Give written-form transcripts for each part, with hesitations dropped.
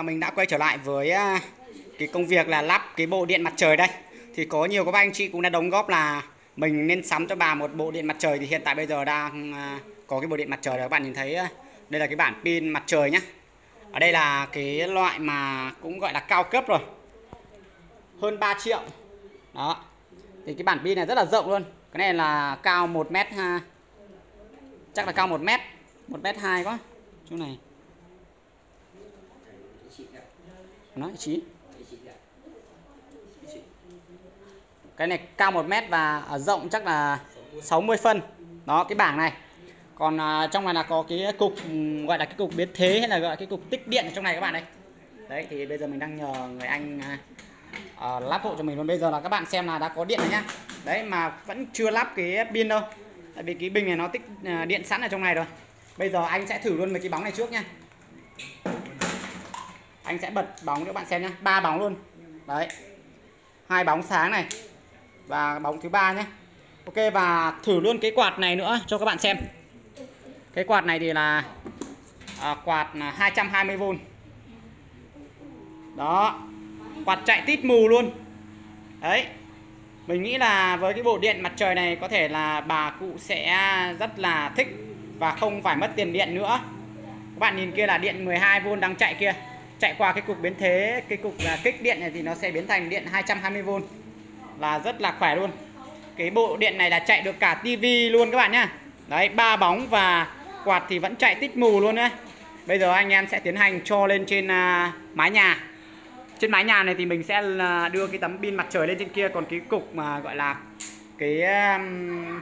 và mình đã quay trở lại với cái công việc là lắp cái bộ điện mặt trời đây. Thì có nhiều các anh chị cũng đã đóng góp là mình nên sắm cho bà một bộ điện mặt trời. Thì hiện tại bây giờ đang có cái bộ điện mặt trời đó, các bạn nhìn thấy đây là cái bản pin mặt trời nhá. Ở đây là cái loại mà cũng gọi là cao cấp rồi, hơn 3 triệu đó. Thì cái bản pin này rất là rộng luôn. Cái này là cao 1 mét ha, chắc là cao 1 mét, 1m2 quá chỗ này. Nói chí cái này cao 1 mét và ở rộng chắc là 60 phân đó cái bảng này. Còn trong này là có cái cục gọi là cái cục biến thế hay là gọi là cái cục tích điện ở trong này các bạn đấy. Đấy thì bây giờ mình đang nhờ người anh lắp hộ cho mình luôn. Bây giờ là các bạn xem là đã có điện rồi nhá. Đấy mà vẫn chưa lắp cái pin đâu, tại vì cái bình này nó tích điện sẵn ở trong này rồi. Bây giờ anh sẽ thử luôn mấy cái bóng này trước nha. Anh sẽ bật bóng cho các bạn xem nhá, 3 bóng luôn. Đấy. 2 bóng sáng này và bóng thứ 3 nhé. Ok, và thử luôn cái quạt này nữa cho các bạn xem. Cái quạt này thì là quạt 220V. Đó. Quạt chạy tít mù luôn. Đấy. Mình nghĩ là với cái bộ điện mặt trời này có thể là bà cụ sẽ rất là thích và không phải mất tiền điện nữa. Các bạn nhìn kia là điện 12V đang chạy kia, chạy qua cái cục biến thế, cái cục kích điện này thì nó sẽ biến thành điện 220V, là rất là khỏe luôn. Cái bộ điện này là chạy được cả tivi luôn các bạn nhá. Đấy, 3 bóng và quạt thì vẫn chạy tít mù luôn đấy. Bây giờ anh em sẽ tiến hành cho lên trên mái nhà. Trên mái nhà này thì mình sẽ đưa cái tấm pin mặt trời lên trên kia, còn cái cục mà gọi là cái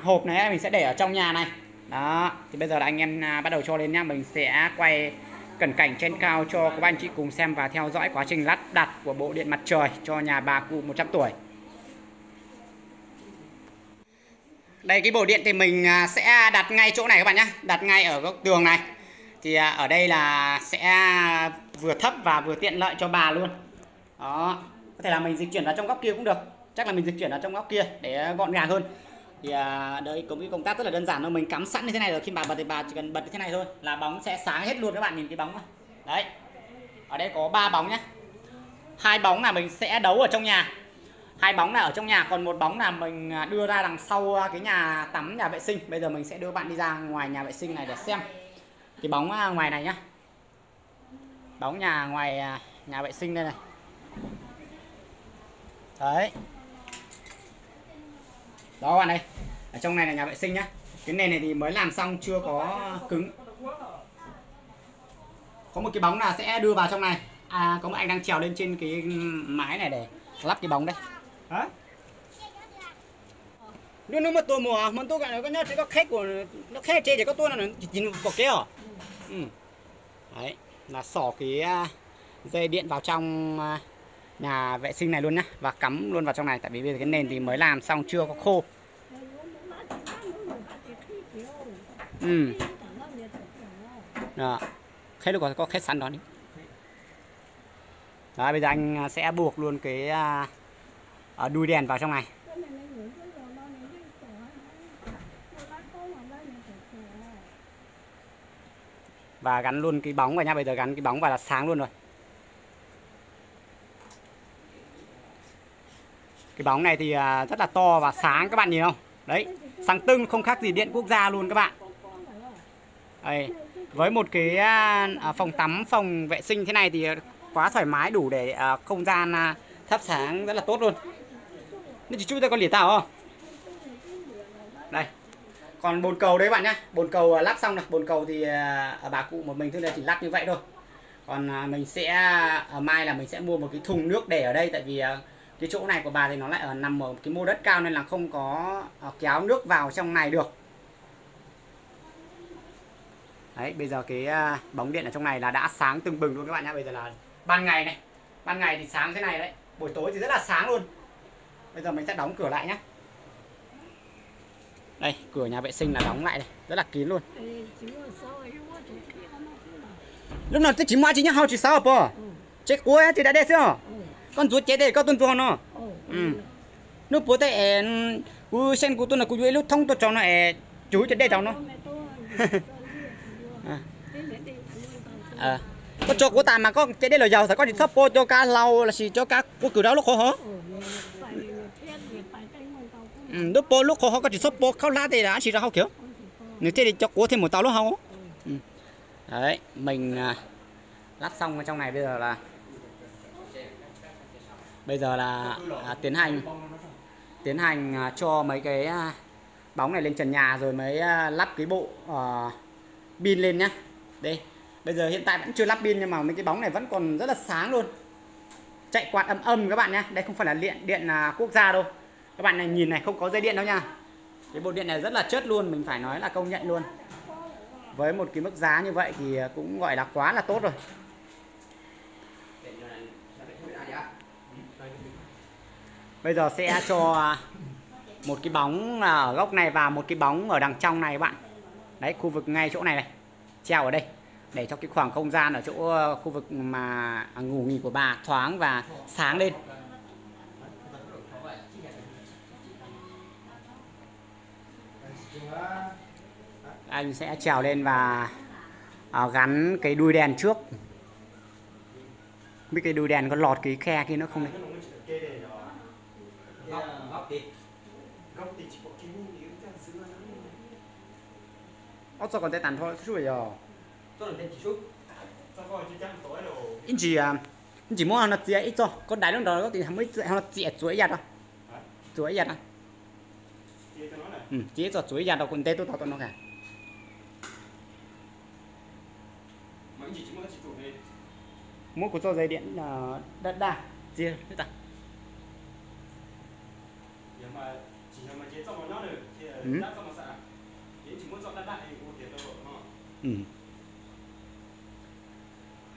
hộp này mình sẽ để ở trong nhà này. Đó, thì bây giờ là anh em bắt đầu cho lên nhá. Mình sẽ quay cận cảnh trên cao cho các anh chị cùng xem và theo dõi quá trình lắp đặt của bộ điện mặt trời cho nhà bà cụ 100 tuổi. Đây, cái bộ điện thì mình sẽ đặt ngay chỗ này các bạn nhé, đặt ngay ở góc tường này. Thì ở đây là sẽ vừa thấp và vừa tiện lợi cho bà luôn. Đó, có thể là mình dịch chuyển vào trong góc kia cũng được. Chắc là mình dịch chuyển vào trong góc kia để gọn gàng hơn. Thì đây có cái công tác rất là đơn giản thôi, mình cắm sẵn như thế này rồi, khi bà bật thì bà chỉ cần bật như thế này thôi là bóng sẽ sáng hết luôn. Các bạn nhìn cái bóng này. Đấy. Ở đây có 3 bóng nhé. 2 bóng là mình sẽ đấu ở trong nhà. 2 bóng là ở trong nhà, còn 1 bóng là mình đưa ra đằng sau cái nhà tắm, nhà vệ sinh. Bây giờ mình sẽ đưa bạn đi ra ngoài nhà vệ sinh này để xem cái bóng ngoài này nhá. Bóng nhà ngoài nhà vệ sinh đây này. Đấy. Đó các bạn đây. Ở trong này là nhà vệ sinh nhá. Cái nền này thì mới làm xong chưa có cứng. Có một cái bóng là sẽ đưa vào trong này. Có một anh đang trèo lên trên cái mái này để lắp cái bóng đây. Hả? Nếu mà tôi mua, mà tôi gọi là có nhớ chỉ có khách của nó khách chơi chỉ có tôi là nó chỉ có kia à? Đấy, là xỏ cái dây điện vào trong nhà vệ sinh này luôn nhá, và cắm luôn vào trong này, tại vì bây giờ cái nền thì mới làm xong chưa có khô. Đó. Khách được có khách sẵn đó đi. Đó, bây giờ anh sẽ buộc luôn cái đuôi đèn vào trong này. Và gắn luôn cái bóng vào nha. Bây giờ gắn cái bóng vào là sáng luôn rồi. Cái bóng này thì rất là to và sáng, các bạn nhìn không? Đấy, sáng tưng không khác gì điện quốc gia luôn các bạn. Đây, với một cái phòng tắm, phòng vệ sinh thế này thì quá thoải mái, đủ để không gian thắp sáng rất là tốt luôn. Nên chỉ chúng ta có lìa tàu không? Đây. Còn bồn cầu đấy các bạn nhá. Bồn cầu lắp xong rồi. Bồn cầu thì ở bà cụ một mình thôi là chỉ lắp như vậy thôi. Còn mình sẽ mai là mình sẽ mua một cái thùng nước để ở đây, tại vì cái chỗ này của bà thì nó lại nằm ở cái mô đất cao nên là không có kéo nước vào trong này được. Đấy, bây giờ cái bóng điện ở trong này là đã sáng tưng bừng luôn các bạn nhá. Bây giờ là ban ngày này. Ban ngày thì sáng thế này đấy. Buổi tối thì rất là sáng luôn. Bây giờ mình sẽ đóng cửa lại nhá. Đây, cửa nhà vệ sinh là đóng lại đây, rất là kín luôn. Lúc nào tôi chỉ mua chỉ nhá, hao chỉ sao bò. Chết cuối thì đã đẹp chưa? Con chuột chết đây, có tuần tuần nó. Lúc bố tay cú sen cú tuần là cú duy lúc thông tôi cho nó chú chết đây cháu nó. có cho của ta mà có cái đây là giàu phải có gì sắp cho cá lau là gì cho cá của cử đó lúc khó hả lúc khó có chỉ sắp khâu lá thì đã chỉ ra không kiểu nếu thế thì cho của thêm một tàu lúc không đấy mình lắp xong ở trong này bây giờ là tiến hành cho mấy cái bóng này lên trần nhà rồi mới lắp cái bộ pin lên nhá. Đây bây giờ hiện tại vẫn chưa lắp pin nhưng mà mấy cái bóng này vẫn còn rất là sáng luôn, chạy quạt âm các bạn nhé. Đây không phải là điện quốc gia đâu các bạn này, nhìn này không có dây điện đâu nha. Cái bộ điện này rất là chất luôn, mình phải nói là công nhận luôn. Với một cái mức giá như vậy thì cũng gọi là quá là tốt rồi. Bây giờ sẽ cho một cái bóng ở góc này và một cái bóng ở đằng trong này các bạn. Đấy, khu vực ngay chỗ này này, treo ở đây để cho cái khoảng không gian ở chỗ khu vực mà ngủ nghỉ của bà thoáng và sáng lên. Anh sẽ trèo lên và gắn cái đuôi đèn trước. Mấy cái đuôi đèn có lọt cái khe kia nó không đấy. Sao còn tay tàn thôi chút bây giờ. Anh chỉ muốn nó chia ít thôi, con đáy lúc đó có thì mới nó chia chuối giặt không? Chuối giặt à? Chia cho chuối giặt đâu còn tay tôi tao nó cả. Mỗi của cho dây điện đất đa chia hết ta.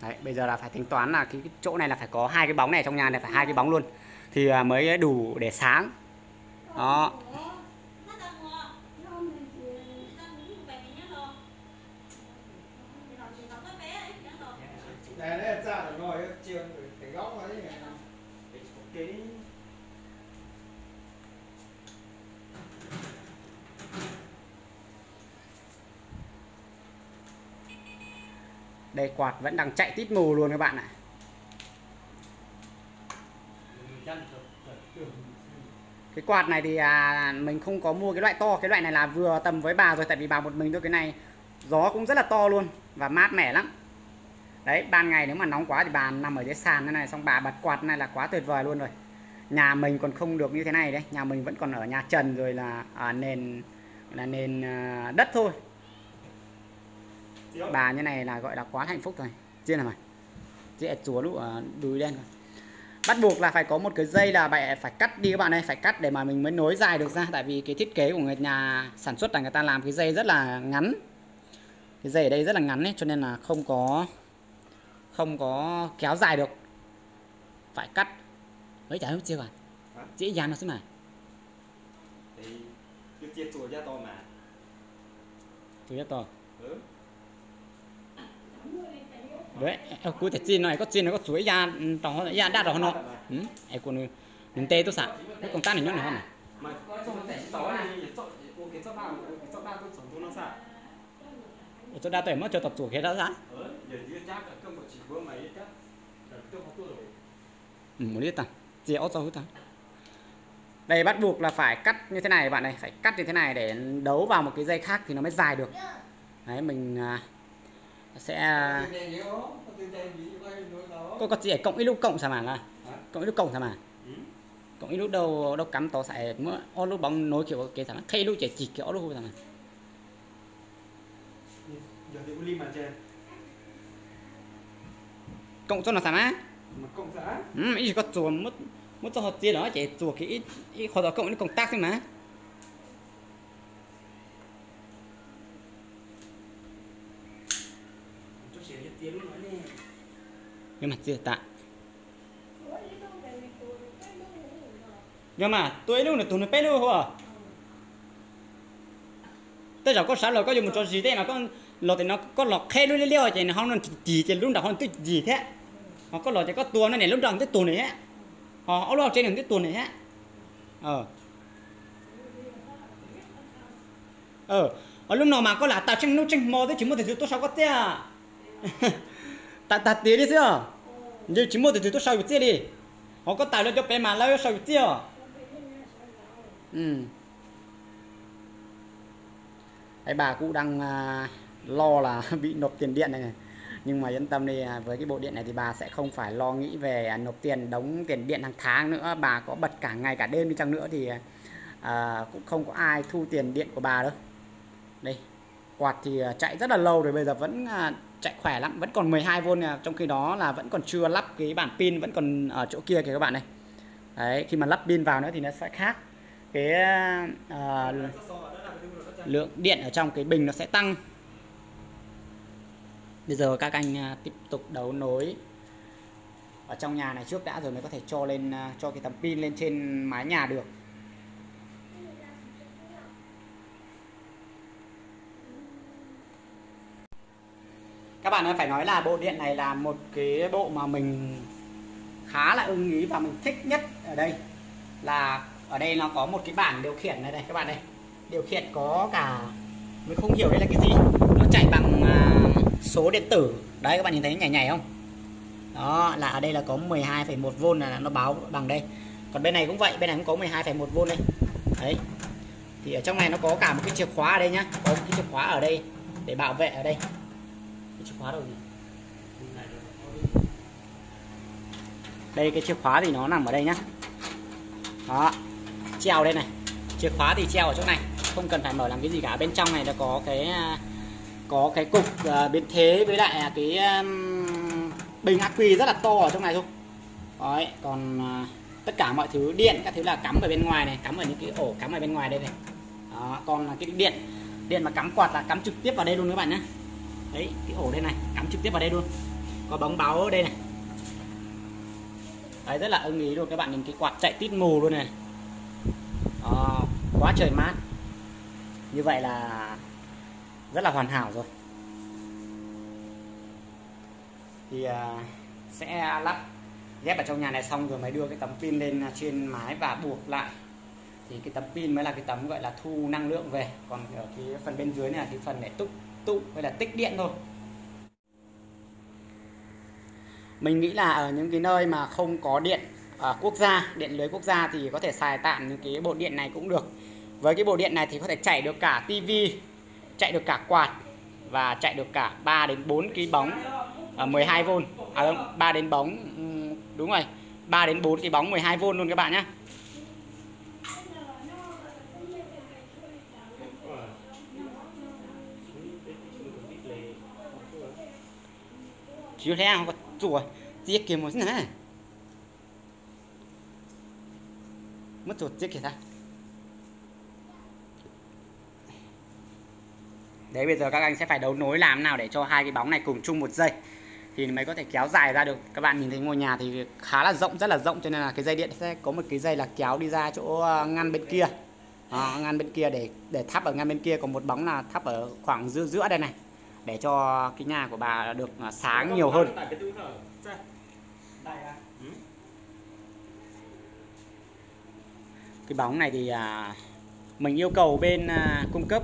Đấy, bây giờ là phải tính toán là cái chỗ này là phải có 2 cái bóng này, trong nhà này phải 2 cái bóng luôn thì mới đủ để sáng. Đó. Đây quạt vẫn đang chạy tít mù luôn các bạn ạ. Cái quạt này thì mình không có mua cái loại to, cái loại này là vừa tầm với bà rồi, tại vì bà một mình thôi. Cái này gió cũng rất là to luôn và mát mẻ lắm. Đấy, ban ngày nếu mà nóng quá thì bà nằm ở dưới sàn thế này, xong bà bật quạt này là quá tuyệt vời luôn rồi. Nhà mình còn không được như thế này đấy, nhà mình vẫn còn ở nhà trần rồi là nền đất thôi. Bà như này là gọi là quá hạnh phúc rồi. Chiên này mày, chị chúa lũ đùi đen rồi. Bắt buộc là phải có một cái dây là bạn phải cắt đi các bạn ơi, phải cắt để mà mình mới nối dài được ra, tại vì cái thiết kế của người nhà sản xuất là người ta làm cái dây rất là ngắn, cái dây ở đây rất là ngắn ấy, cho nên là không có kéo dài được, phải cắt. Ấy chả chưa bạn, chị dàn nó xí mà. Chia chuột ra to mà, chuột ra to. Đấy, cuối thể chiên này có chiên nó có chuối da tròn da đắt rồi nó. Ai còn mình tê tôi sẵn, cái công tác này nhớ này không này. Cho đa tuổi mất cho tập chủ cái đó ra. Một lít ta, chia ớt rau ta. Đây bắt buộc là phải cắt như thế này bạn này, phải cắt như thế này để đấu vào một cái dây khác thì nó mới dài được. Đấy mình sẽ có chỉ cộng ít lúc cộng sao mà cộng ít lúc cộng sao mà cộng ít lúc đâu cắm to sẽ mới lúc bóng nối kiểu cái sao khi lúc chỉ kiểu lúc sao mà cộng cho nó sao mà ít có chùa mất cho họ chia đó chỉ chùa cái ít họ cộng đến công tác thôi mà. Nhưng mà chưa tạ, nhưng mà tôi lúc này tụi nó bé luôn hả? Tới giờ có sao rồi có dùng một trò gì thế mà con lọt thì nó có lọt khe luôn liêu thì nó không nó chỉ lúc đầu không tới gì thế, họ có lọt thì có tua nó này lúc đầu tới tuần này á, họ lọt trên đường tới tuần này á, ở lúc nào mà có là tạo tranh nút tranh mò tới chỉ một thể tôi sao có thế à. Tạt tí đi xưa. Như chỉ mua thì tôi sao biết đi. Họ có tài lên cho bé mà lấy sao biết. Đấy, bà cũng đang lo là bị nộp tiền điện này. Nhưng mà yên tâm đi, với cái bộ điện này thì bà sẽ không phải lo nghĩ về nộp tiền đóng tiền điện hàng tháng nữa. Bà có bật cả ngày cả đêm đi chăng nữa thì cũng không có ai thu tiền điện của bà đâu. Đây, quạt thì chạy rất là lâu rồi, bây giờ vẫn chạy khỏe lắm, vẫn còn 12V, trong khi đó là vẫn còn chưa lắp cái bản pin, vẫn còn ở chỗ kia kìa các bạn này. Đấy, khi mà lắp pin vào nữa thì nó sẽ khác. Cái lượng điện ở trong cái bình nó sẽ tăng. Bây giờ các anh tiếp tục đấu nối ở trong nhà này trước đã, rồi mới có thể cho lên cho cái tấm pin lên trên mái nhà được. Các bạn ơi, phải nói là bộ điện này là một cái bộ mà mình khá là ưng ý và mình thích nhất ở đây. Là ở đây nó có một cái bảng điều khiển này đây các bạn đây. Điều khiển có cả, mình không hiểu đây là cái gì. Nó chạy bằng số điện tử. Đấy các bạn nhìn thấy nhảy nhảy không? Đó là ở đây là có 12,1V là nó báo bằng đây. Còn bên này cũng vậy, bên này cũng có 12,1V đây. Đấy. Thì ở trong này nó có cả một cái chìa khóa ở đây nhá. Có một cái chìa khóa ở đây để bảo vệ ở đây. Cái chìa khóa đâu nhỉ? Đây, cái chìa khóa thì nó nằm ở đây nhá. Đó, treo đây này. Chìa khóa thì treo ở chỗ này, không cần phải mở làm cái gì cả. Bên trong này nó có cái cục biến thế với lại cái bình ắc quy rất là to ở trong này thôi. Đấy, còn tất cả mọi thứ điện các thứ là cắm ở bên ngoài này, cắm ở những cái ổ cắm ở bên ngoài đây này. Đó, còn cái điện mà cắm quạt là cắm trực tiếp vào đây luôn các bạn nhé. Đấy, cái ổ đây này cắm trực tiếp vào đây luôn. Có bóng báo ở đây này. Đấy, rất là ưng ý luôn các bạn, nhìn cái quạt chạy tít mù luôn này. Đó, quá trời mát. Như vậy là rất là hoàn hảo rồi. Thì sẽ lắp ghép ở trong nhà này xong rồi mới đưa cái tấm pin lên trên mái và buộc lại. Thì cái tấm pin mới là cái tấm gọi là thu năng lượng về. Còn ở cái phần bên dưới này là cái phần để tụ hay là tích điện thôi. Mình nghĩ là ở những cái nơi mà không có điện quốc gia, điện lưới quốc gia thì có thể xài tạm những cái bộ điện này cũng được. Với cái bộ điện này thì có thể chạy được cả tivi, chạy được cả quạt và chạy được cả 3 đến 4 cái bóng 12V. À không, 3 đến bóng đúng rồi, 3 đến 4 cái bóng 12V luôn các bạn nhé. Chứ thế không có chùa chiếc kia một thế này. Mất chuột chiếc kìa ta. Đấy, bây giờ các anh sẽ phải đấu nối làm nào để cho hai cái bóng này cùng chung một dây thì mới có thể kéo dài ra được. Các bạn nhìn thấy ngôi nhà thì khá là rộng, rất là rộng, cho nên là cái dây điện sẽ có một cái dây là kéo đi ra chỗ ngăn bên kia. Ngăn bên kia để thắp ở ngăn bên kia, còn một bóng là thắp ở khoảng giữa đây này để cho cái nhà của bà được sáng nhiều hơn. Cái bóng này thì mình yêu cầu bên cung cấp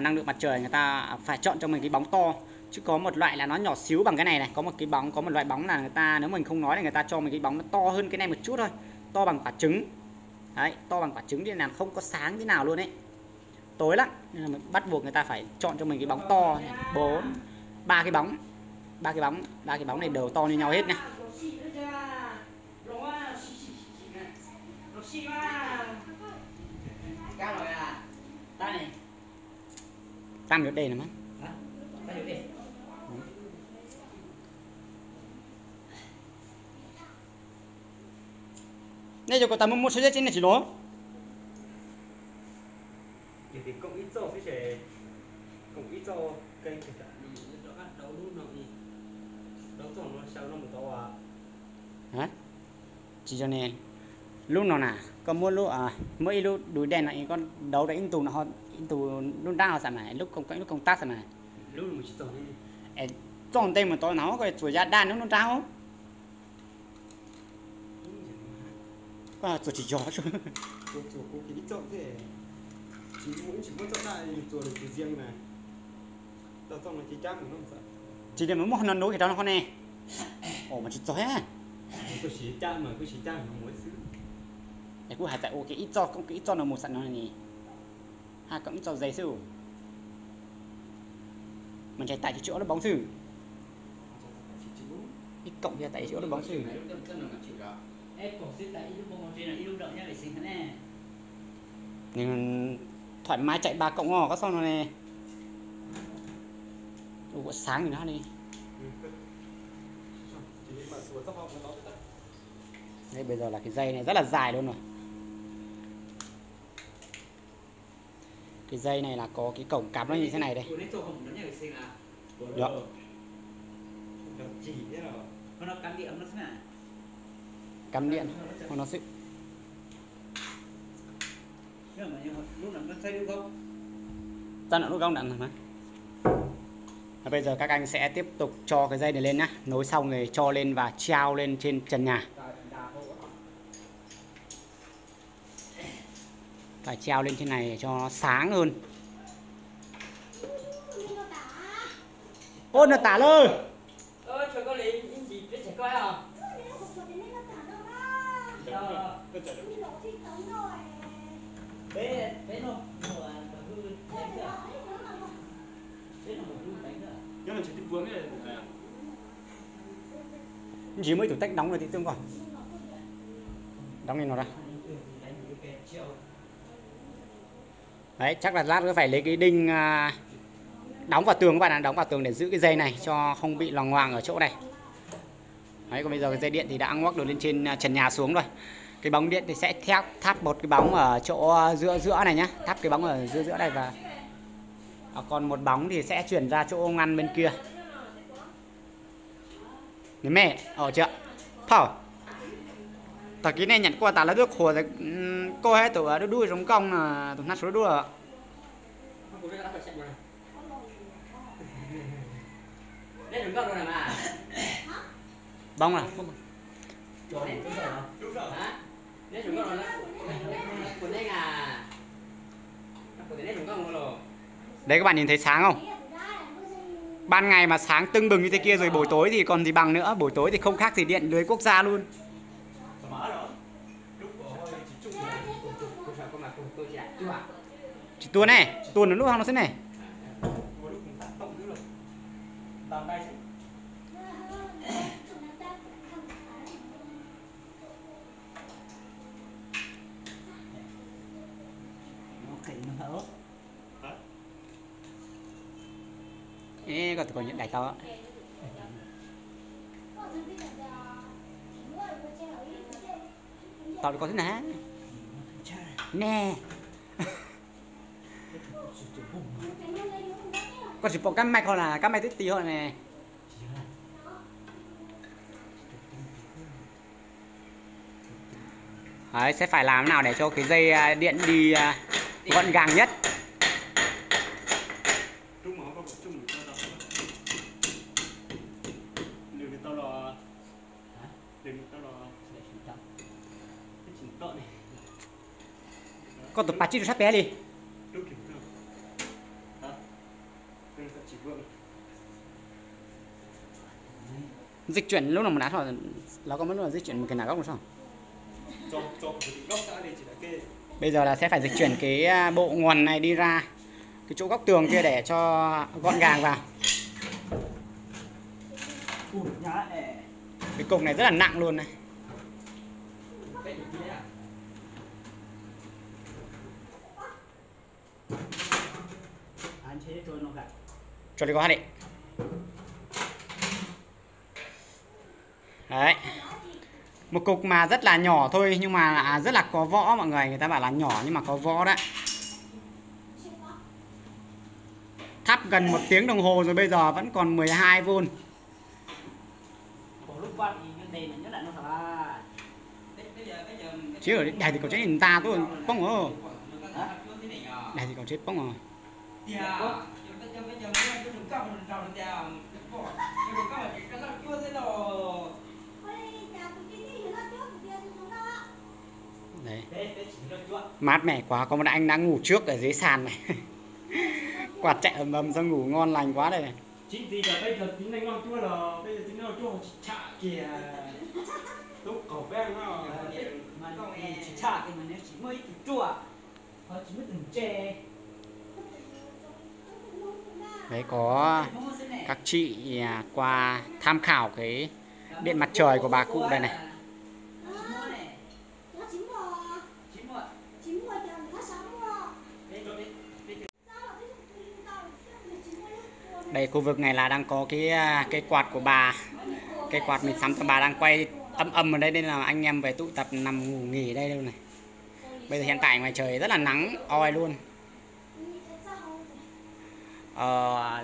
năng lượng mặt trời người ta phải chọn cho mình cái bóng to, chứ có một loại là nó nhỏ xíu bằng cái này này. Có một loại bóng là người ta, nếu mình không nói thì người ta cho mình cái bóng nó to hơn cái này một chút thôi, to bằng quả trứng. Đấy, to bằng quả trứng thì là không có sáng thế nào luôn đấy, tối lắm. Nên là mình bắt buộc người ta phải chọn cho mình cái bóng to. Ba cái bóng này đều to như nhau hết nha. Tam ở đây nàyมั้งnày, cho có tầm một số giấy trên này chỉ đó. Thì cộng ít cho phía trẻ, cộng ít cho cây thì cả đi nó bắt đấu lúc nào đi đấu cho nó sao nó một to à. Hả? Chỉ cho nên lúc nào nè, có mua lúc mỗi lúc đuổi đèn này con đấu đấy in tù nó lúc đang sao này, lúc công tác sao này. Lúc mình chỉ tao đi trong tay mà tôi nó coi chuột ra đan nó trao chuột chỉ gió chứ. chuột cô cái chọn thế chỉ muốn chọn lại chuột được riêng này tao xong là chỉ chắc nó không sợ chỉ để muốn nó nối cái đó nó con nè ồ mà chỉ cho hết cứ xí trang mà cứ xí trang nó mới xứ để cứ hãy tại ô cái ít cho cũng cái ít cho nó một sẵn nó này hai cũng ít cho dày sư mình chạy tại cái chỗ nó bóng sư ít cộng ra tại chỗ nó bóng sư nhưng thoải mái chạy 3 cộng ngò có xong rồi nè ủa sáng thì nó đi đây bây giờ là cái dây này rất là dài luôn rồi cái dây này là có cái cổng cắm nó như thế này đây được cắm điện nó sẽ ra nó lúc gông đặng mà bây giờ các anh sẽ tiếp tục cho cái dây này lên nhá, nối xong rồi cho lên và treo lên trên trần nhà, phải treo lên trên này cho nó sáng hơn. Ôi nó tả lơ trời có lấy những gì để trẻ coi à? Bé nó chỉ mới thử tách đóng rồi thì tương còn đóng lên nó ra. Đấy chắc là lát nữa phải lấy cái đinh đóng vào tường các bạn ạ, đóng vào tường để giữ cái dây này cho không bị loằng ngoằng ở chỗ này. Đấy còn bây giờ cái dây điện thì đã ngoắc được lên trên trần nhà xuống rồi. Cái bóng điện thì sẽ tháp một cái bóng ở chỗ giữa này nhá, tháp cái bóng ở giữa này và còn một bóng thì sẽ chuyển ra chỗ ngăn bên kia. Nếu mẹ ở chưa thở tại cái này nhận qua ta là được khổ rồi cô hết tụi đuôi giống cong là tụi nát số đuôi bông à đấy các bạn nhìn thấy sáng không? Ban ngày mà sáng tưng bừng như thế kia rồi buổi tối thì còn gì bằng nữa, buổi tối thì không khác gì điện lưới quốc gia luôn. Chỉ tuôn này, tuôn nó lúc nó thế này. Ê, có những đại to tao có thế nào nè con chỉ bỏ cắm mạch hoặc là cắm mạch tí tí thôi nè. Đấy, sẽ phải làm nào để cho cái dây điện đi gọn gàng nhất. Con tụi Pachi sắp bé đi. Dịch chuyển lúc nào mà đã thôi nó có mất là dịch chuyển một cái nào góc sao? Bây giờ là sẽ phải dịch chuyển cái bộ nguồn này đi ra cái chỗ góc tường kia để cho gọn gàng vào. Cái cục này rất là nặng luôn này. Cho đi có hát đi. Đấy. Một cục mà rất là nhỏ thôi nhưng mà rất là có võ mọi người. Người ta bảo là nhỏ nhưng mà có võ đấy. Thắp gần 1 tiếng đồng hồ rồi bây giờ vẫn còn 12V. Chứ ở đây thì có chết người ta thôi. Bông rồi. Đây thì còn chết bông rồi. Đấy. Mát mẻ quá, có một anh đang ngủ trước ở dưới sàn này. Quạt chạy ầm ầm ra ngủ ngon lành quá đây này. Chính gì là bây giờ tính anh ngon chua là bây giờ tính ngon chua chỉ chạ kìa. Lúc cổ beng nó mà chỉ chả thì mà nếu chỉ mới thì chua họ chỉ mới từng chè. Đấy, có các chị qua tham khảo cái điện mặt trời của bà cụ đây này. Đây, khu vực này là đang có cái quạt của bà, cái quạt mình sắm cho bà đang quay âm âm ở đây, nên là anh em về tụ tập nằm ngủ nghỉ đây đâu này. Bây giờ hiện tại ngoài trời rất là nắng oi luôn.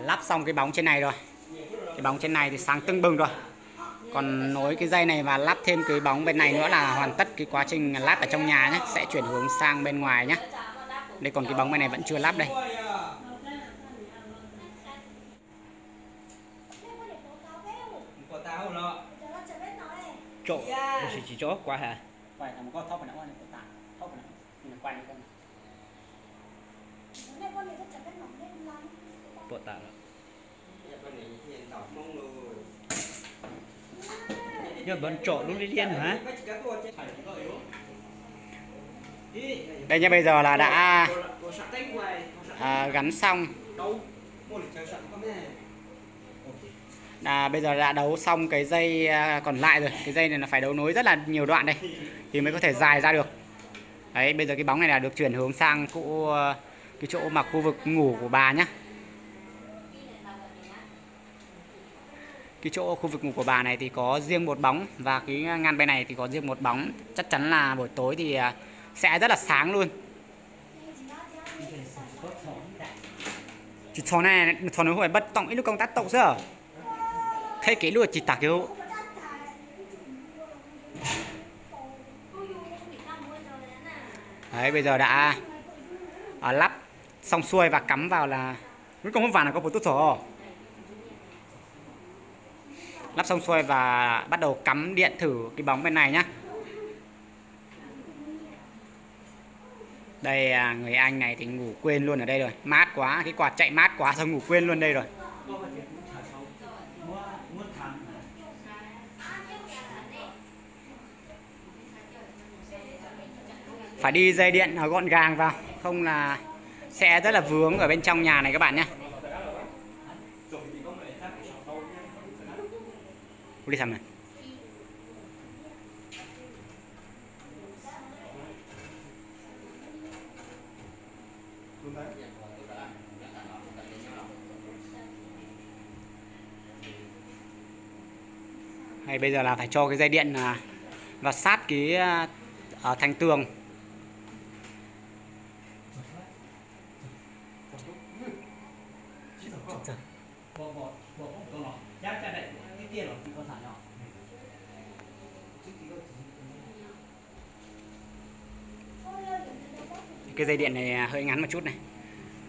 Lắp xong cái bóng trên này rồi, cái bóng trên này thì sáng tưng bừng rồi, còn nối cái dây này và lắp thêm cái bóng bên này nữa là hoàn tất cái quá trình lắp ở trong nhà nhé, sẽ chuyển hướng sang bên ngoài nhé. Đây, còn cái bóng bên này vẫn chưa lắp đây. của tao nó Chỗ chỉ chỗ qua hả? Vậy là một con thóc phải nấu ăn được tạm, thóc phải nấu mình quay con. Bộ tạo nhưng vẫn chỗ luôn đi điên hả? Đây nha, bây giờ là đã gắn xong. Bây giờ đã đấu xong cái dây còn lại rồi. Cái dây này là phải đấu nối rất là nhiều đoạn đây thì mới có thể dài ra được. Đấy, bây giờ cái bóng này là được chuyển hướng sang cái chỗ mà khu vực ngủ của bà nhá. Cái chỗ khu vực ngủ của bà này thì có riêng một bóng, và cái ngăn bên này thì có riêng một bóng. Chắc chắn là buổi tối thì sẽ rất là sáng luôn. Chỉ thò này thò nó phải bắt tổng ít lúc công tác tậu sơ. Thế cái luôn chỉ tạc kiểu. Đấy, bây giờ đã lắp xong xuôi và cắm vào là cuối cùng không phải là có một tốt rồi. Lắp xong xuôi và bắt đầu cắm điện thử cái bóng bên này nhá. Đây, người anh này thì ngủ quên luôn ở đây rồi. Mát quá, cái quạt chạy mát quá xong ngủ quên luôn đây rồi. Phải đi dây điện nó gọn gàng vào, không là sẽ rất là vướng ở bên trong nhà này các bạn nhé. Đi thăm này. Hay bây giờ là phải cho cái dây điện vào sát cái ở thành tường. Cái dây điện này hơi ngắn một chút này,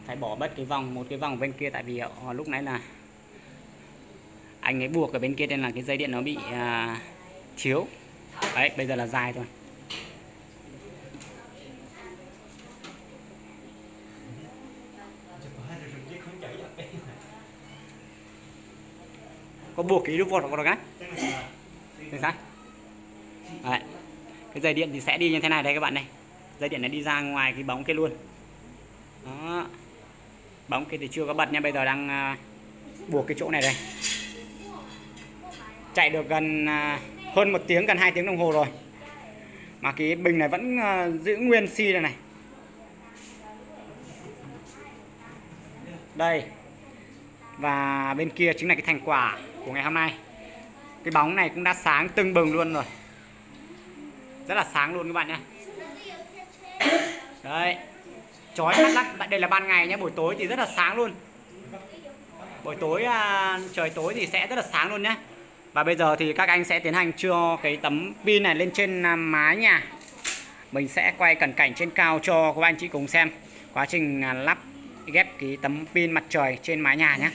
phải bỏ mất một cái vòng bên kia, tại vì lúc nãy là anh ấy buộc ở bên kia nên là cái dây điện nó bị thiếu. Đấy, bây giờ là dài thôi. Có buộc cái đúc vọt vào cái chính xác. Đấy, cái dây điện thì sẽ đi như thế này đây các bạn này. Dây điện này đi ra ngoài cái bóng kia luôn. Đó. Bóng kia thì chưa có bật nha, bây giờ đang buộc cái chỗ này đây. Chạy được gần hơn 1 tiếng, gần 2 tiếng đồng hồ rồi. Mà cái bình này vẫn giữ nguyên xi đây này. Đây. Và bên kia chính là cái thành quả của ngày hôm nay. Cái bóng này cũng đã sáng tưng bừng luôn rồi. Rất là sáng luôn các bạn nhé. Đấy. Chói mắt lắm. Đây là ban ngày nhé, buổi tối thì rất là sáng luôn. Buổi tối trời tối thì sẽ rất là sáng luôn nhé. Và bây giờ thì các anh sẽ tiến hành cho cái tấm pin này lên trên mái nhà. Mình sẽ quay cận cảnh trên cao cho các anh chị cùng xem quá trình lắp ghép cái tấm pin mặt trời trên mái nhà nhé.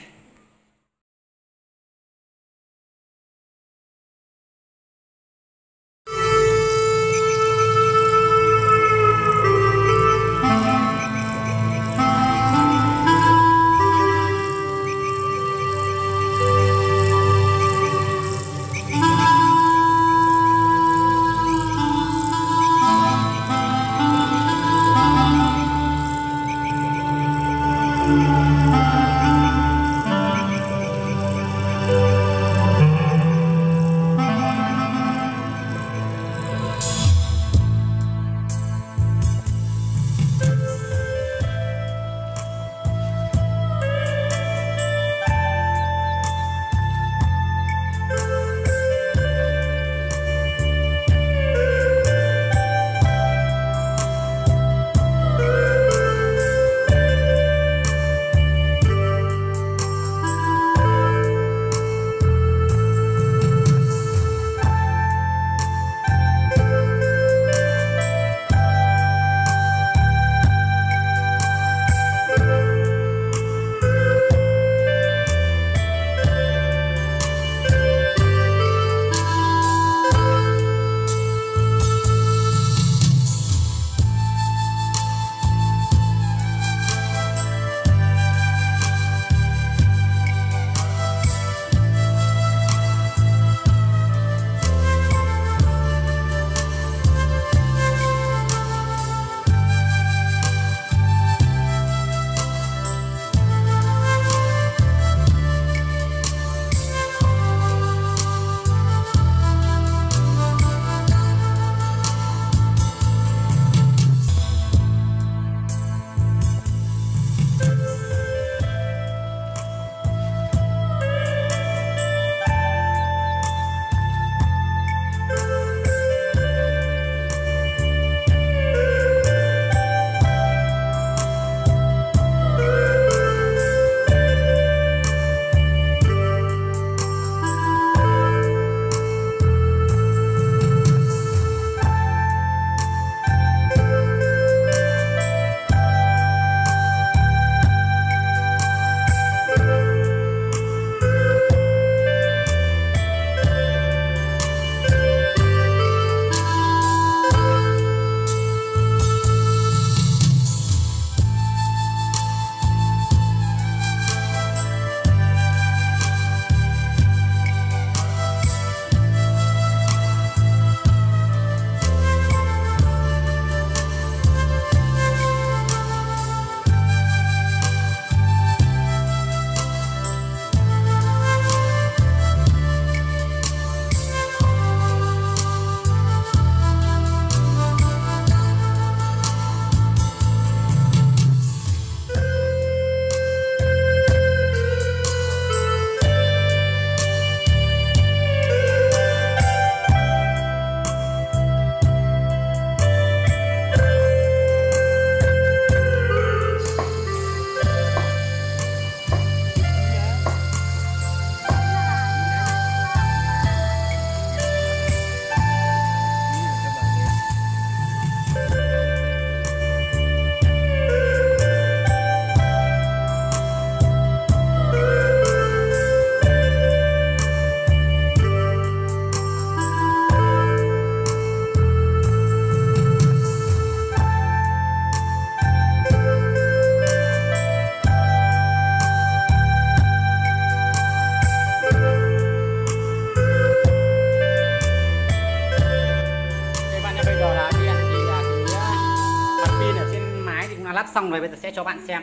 xong rồi bây giờ sẽ cho bạn xem.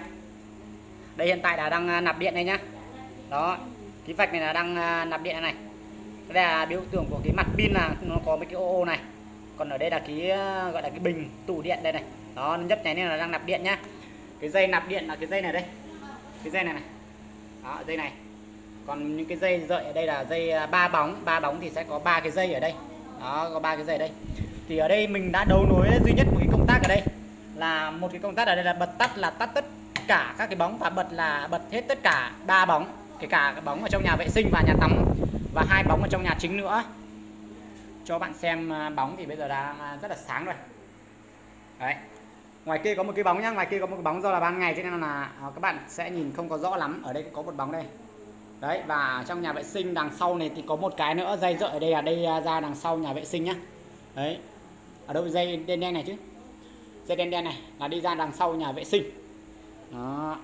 Đây hiện tại là đang nạp điện đây nhá. Đó, cái vạch này là đang nạp điện này. Đây là biểu tượng của cái mặt pin là nó có mấy cái ô này. Còn ở đây là cái gọi là cái bình tủ điện đây này. Đó, nó nhấp nháy nên là đang nạp điện nhá. Cái dây nạp điện là cái dây này đây. Cái dây này này. Đó, dây này. Còn những cái dây rợi ở đây là dây 3 bóng thì sẽ có 3 cái dây ở đây. Đó, có 3 cái dây ở đây. Thì ở đây mình đã đấu nối duy nhất một cái công tắc ở đây. Là một cái công tắc ở đây là bật tắt, là tắt tất cả các cái bóng, và bật là bật hết tất cả 3 bóng, kể cả cái bóng ở trong nhà vệ sinh và nhà tắm, và 2 bóng ở trong nhà chính nữa. Cho bạn xem bóng thì bây giờ đang rất là sáng rồi. Đấy. Ngoài kia có một cái bóng nhá, ngoài kia có một cái bóng, do là ban ngày cho nên là các bạn sẽ nhìn không có rõ lắm. Ở đây có một bóng đây. Đấy, và trong nhà vệ sinh đằng sau này thì có một cái nữa, dây rợi ở đây, là đây ra đằng sau nhà vệ sinh nhá. Đấy. Ở đâu dây đen đen này chứ? Dây đen đen này là đi ra đằng sau nhà vệ sinh. Đó.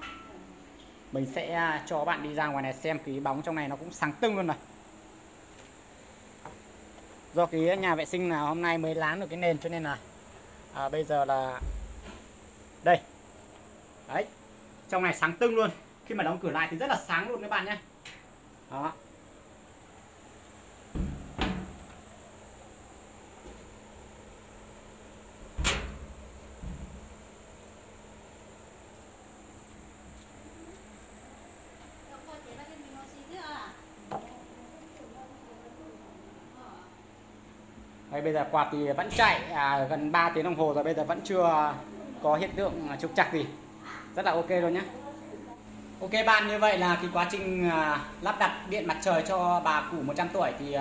Mình sẽ cho bạn đi ra ngoài này xem cái bóng trong này nó cũng sáng tưng luôn rồi. Do cái nhà vệ sinh là hôm nay mới láng được cái nền cho nên là bây giờ là đây. Đấy. Trong này sáng tưng luôn. Khi mà đóng cửa lại thì rất là sáng luôn các bạn nhé. Đó. Đây, bây giờ quạt thì vẫn chạy gần 3 tiếng đồng hồ rồi, bây giờ vẫn chưa có hiện tượng trục trặc gì. Rất là ok luôn nhé. Ok bạn, như vậy là cái quá trình lắp đặt điện mặt trời cho bà cụ 100 tuổi thì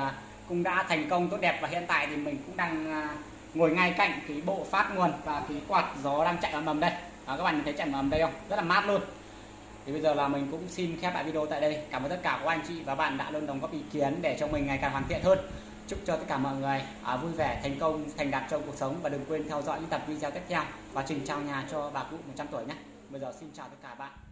cũng đã thành công tốt đẹp, và hiện tại thì mình cũng đang ngồi ngay cạnh cái bộ phát nguồn và cái quạt gió đang chạy ầm ầm đây. Các bạn nhìn thấy chạy ầm ầm đây không? Rất là mát luôn. Thì bây giờ là mình cũng xin khép lại video tại đây. Cảm ơn tất cả các anh chị và bạn đã luôn đóng góp ý kiến để cho mình ngày càng hoàn thiện hơn. Chúc cho tất cả mọi người vui vẻ, thành công, thành đạt trong cuộc sống, và đừng quên theo dõi những tập video tiếp theo. Quá trình trao nhà cho bà cụ 100 tuổi nhé. Bây giờ xin chào tất cả bạn.